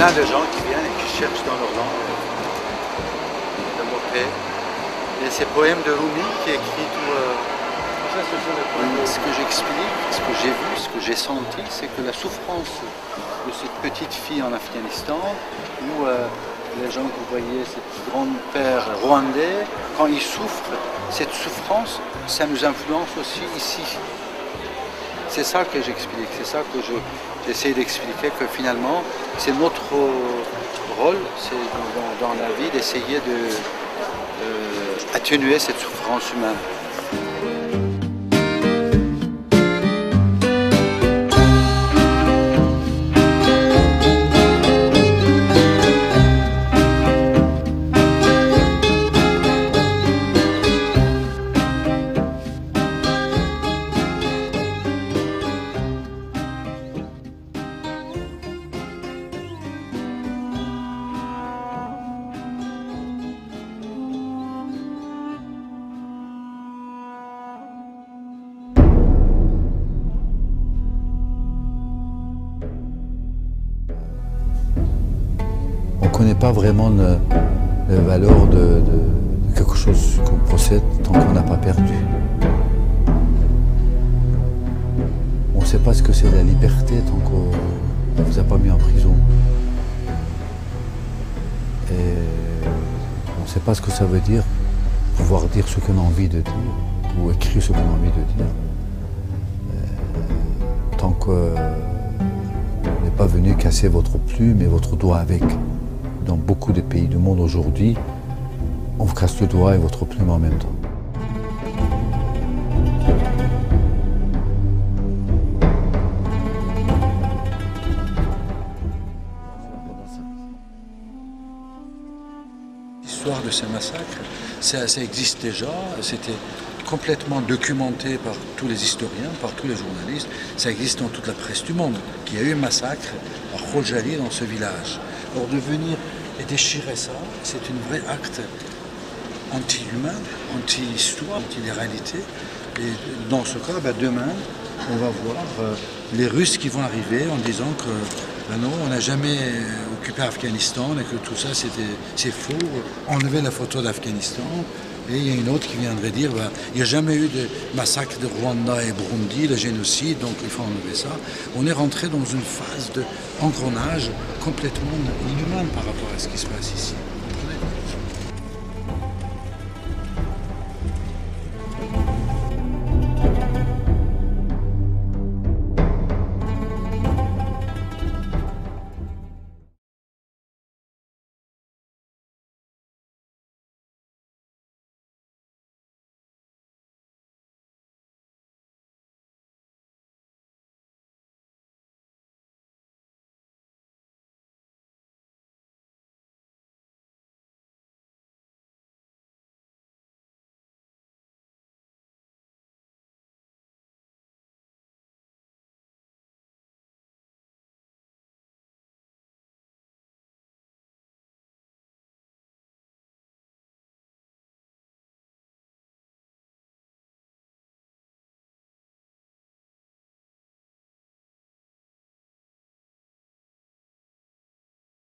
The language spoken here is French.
plein de gens qui viennent et qui cherchent dans leur langue le mot-paix. Et ces poèmes de Rumi qui écrit tout. Ça, ce sont les poèmes. Ce que j'explique, ce que j'ai vu, ce que j'ai senti, c'est que la souffrance de cette petite fille en Afghanistan, où les gens que vous voyez, ces grands-pères rwandais, quand ils souffrent, cette souffrance, ça nous influence aussi ici. C'est ça que j'explique, c'est ça que j'essaie d'expliquer, que finalement, c'est notre rôle, c'est dans la vie d'essayer d'atténuer cette souffrance humaine. On ne connaît pas vraiment la valeur de quelque chose qu'on possède tant qu'on n'a pas perdu. On ne sait pas ce que c'est la liberté tant qu'on ne vous a pas mis en prison. Et on ne sait pas ce que ça veut dire pouvoir dire ce qu'on a envie de dire ou écrire ce qu'on a envie de dire. Tant qu'on n'est pas venu casser votre plume et votre doigt avec. Dans beaucoup de pays du monde aujourd'hui, on vous casse le doigt et votre plume en même temps. L'histoire de ces massacres, ça existe déjà, c'était complètement documenté par tous les historiens, par tous les journalistes, ça existe dans toute la presse du monde, qu'il y a eu un massacre à Khojaly dans ce village. Alors de venir et déchirer ça, c'est un vrai acte anti-humain, anti-histoire, anti-réalité. Et dans ce cas, demain, on va voir les Russes qui vont arriver en disant que non, on n'a jamais occupé Afghanistan et que tout ça c'est faux. Enlever la photo d'Afghanistan. Et il y a une autre qui viendrait dire il n'y a jamais eu de massacre de Rwanda et Burundi, le génocide, donc il faut enlever ça. On est rentré dans une phase d'engrenage complètement inhumaine par rapport à ce qui se passe ici.